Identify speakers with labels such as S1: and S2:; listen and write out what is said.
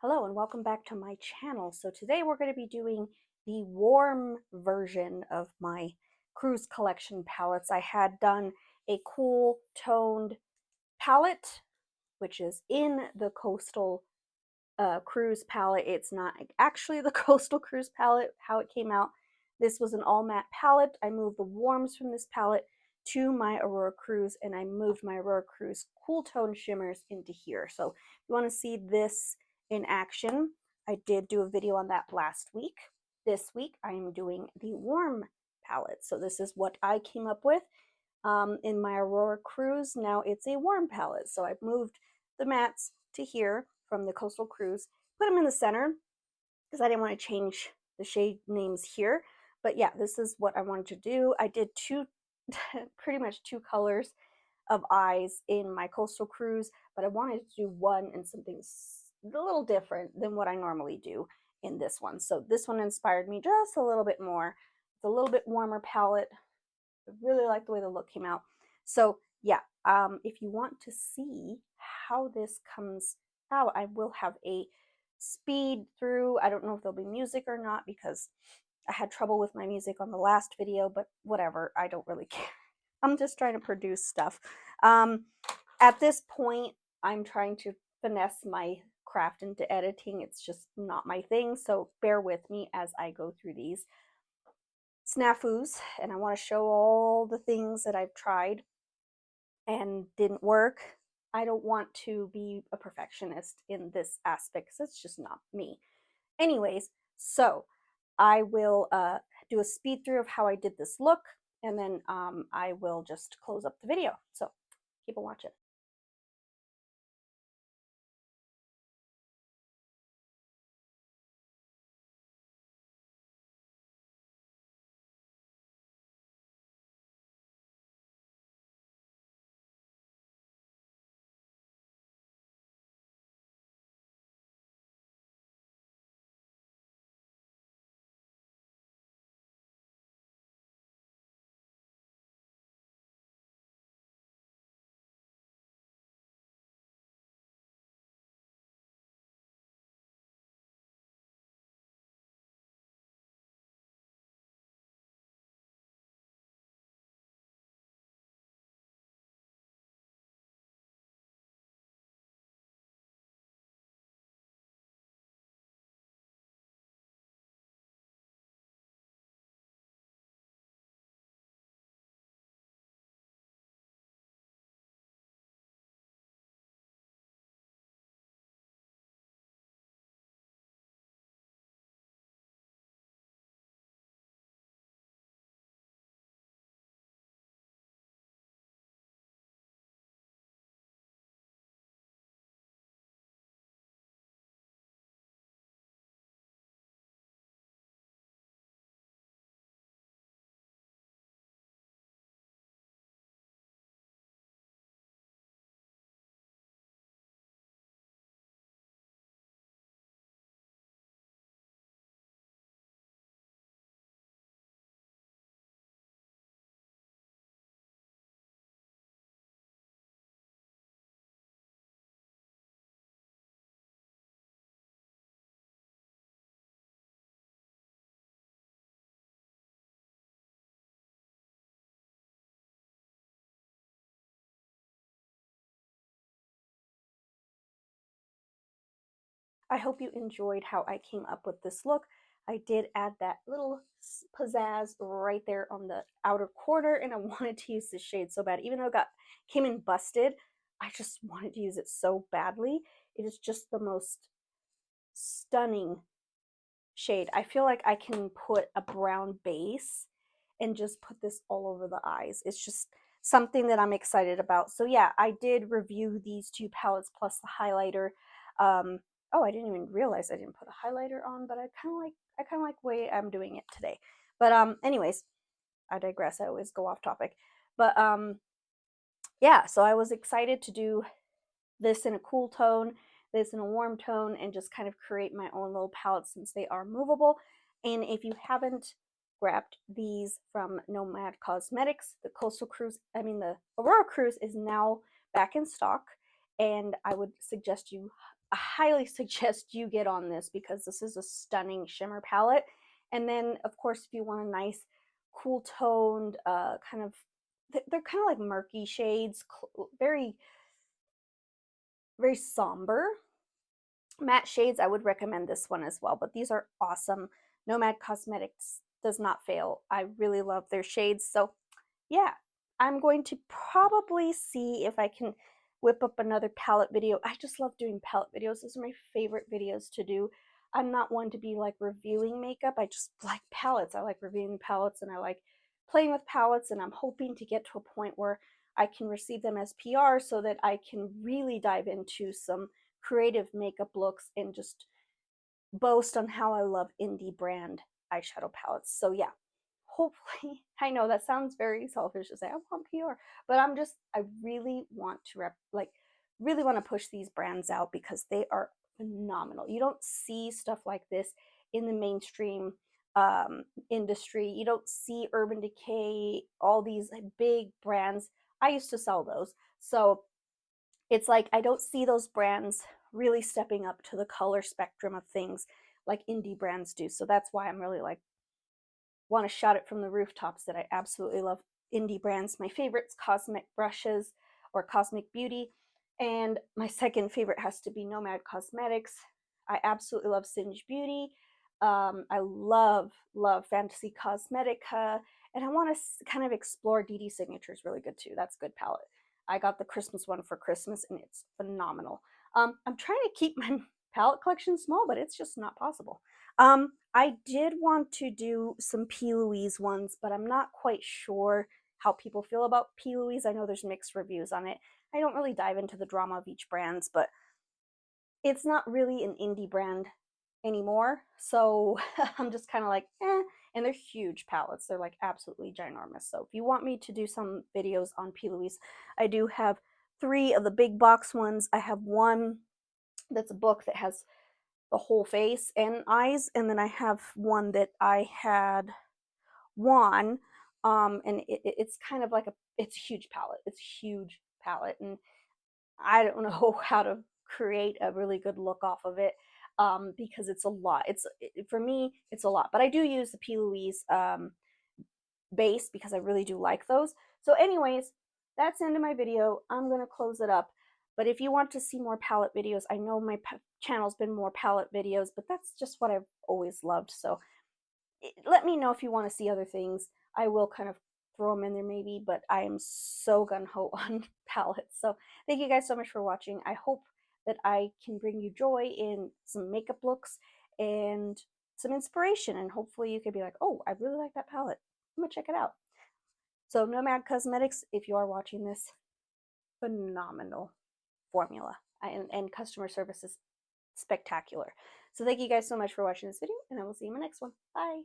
S1: Hello and welcome back to my channel. So today we're going to be doing the warm version of my cruise collection palettes. I had done a cool toned palette, which is in the coastal cruise palette. It's not actually the coastal cruise palette, how it came out. This was an all matte palette. I moved the warms from this palette to my Aurora Cruise, and I moved my Aurora Cruise cool tone shimmers into here. So if you want to see this in action, I did do a video on that last week. This week I am doing the warm palette. So this is what I came up with in my Aurora Cruise. Now it's a warm palette. So I've moved the mattes to here from the Coastal Cruise, put them in the center because I didn't want to change the shade names here. But yeah, this is what I wanted to do. I did pretty much two colors of eyes in my Coastal Cruise, but I wanted to do one and something a little different than what I normally do in this one. So this one inspired me just a little bit more. It's a little bit warmer palette. I really like the way the look came out. So yeah, if you want to see how this comes out, I will have a speed through. I don't know if there'll be music or not because I had trouble with my music on the last video, but whatever, I don't really care. I'm just trying to produce stuff. At this point, I'm trying to finesse my craft into editing. It's just not my thing, so bear with me as I go through these snafus, and I want to show all the things that I've tried and didn't work. I don't want to be a perfectionist in this aspect because it's just not me. Anyways, so I will do a speed through of how I did this look, and then I will just close up the video. So keep on watching. I hope you enjoyed how I came up with this look. I did add that little pizzazz right there on the outer corner, and I wanted to use this shade so bad. Even though it came in busted, I just wanted to use it so badly. It is just the most stunning shade. I feel like I can put a brown base and just put this all over the eyes. It's just something that I'm excited about. So yeah, I did review these two palettes plus the highlighter. Oh, I didn't even realize I didn't put a highlighter on, but I kind of like the way I'm doing it today. But anyways, I digress. I always go off topic. But yeah, so I was excited to do this in a cool tone, this in a warm tone, and just kind of create my own little palette since they are movable. And if you haven't grabbed these from Nomad Cosmetics, the Aurora Cruise is now back in stock, and I would suggest you I highly suggest you get on this because this is a stunning shimmer palette. And then, of course, if you want a nice, cool toned, kind of, they're kind of like murky shades, very, very somber matte shades, I would recommend this one as well. But these are awesome. Nomad Cosmetics does not fail. I really love their shades. So yeah, I'm going to probably see if I can whip up another palette video. I just love doing palette videos. Those are my favorite videos to do. I'm not one to be like reviewing makeup. I just like palettes. I like reviewing palettes and I like playing with palettes, and I'm hoping to get to a point where I can receive them as PR so that I can really dive into some creative makeup looks and just boast on how I love indie brand eyeshadow palettes. So yeah, hopefully, I know that sounds very selfish to say I want PR, but I really want to really want to push these brands out because they are phenomenal. You don't see stuff like this in the mainstream industry. You don't see Urban Decay, all these big brands. I used to sell those. So it's like I don't see those brands really stepping up to the color spectrum of things like indie brands do. So that's why I'm really like want to shout it from the rooftops that I absolutely love indie brands. My favorite's Cosmic Brushes or Cosmic Beauty, and my second favorite has to be Nomad Cosmetics. I absolutely love Singe Beauty. I love Fantasy Cosmetica, and I want to kind of explore DD Signature's really good too. That's a good palette. I got the Christmas one for Christmas, and it's phenomenal. I'm trying to keep my palette collection small, but it's just not possible. I did want to do some P. Louise ones, but I'm not quite sure how people feel about P. Louise. I know there's mixed reviews on it. I don't really dive into the drama of each brand, but it's not really an indie brand anymore. So I'm just kind of like, eh. And they're huge palettes. They're like absolutely ginormous. So if you want me to do some videos on P. Louise, I do have 3 of the big box ones. I have one that's a book that has the whole face and eyes, and then I have one that I had won, and it's kind of like it's a huge palette. It's a huge palette, and I don't know how to create a really good look off of it, because it's a lot. For me, it's a lot, but I do use the P. Louise base because I really do like those. So anyways, that's the end of my video. I'm going to close it up. But if you want to see more palette videos, I know my channel's been more palette videos, but that's just what I've always loved. So let me know if you want to see other things. I will kind of throw them in there maybe, but I am so gung-ho on palettes. So thank you guys so much for watching. I hope that I can bring you joy in some makeup looks and some inspiration, and hopefully you could be like, oh, I really like that palette. I'm gonna check it out. So Nomad Cosmetics, if you are watching this, phenomenal formula, and customer service is spectacular. So thank you guys so much for watching this video, and I will see you in my next one. Bye.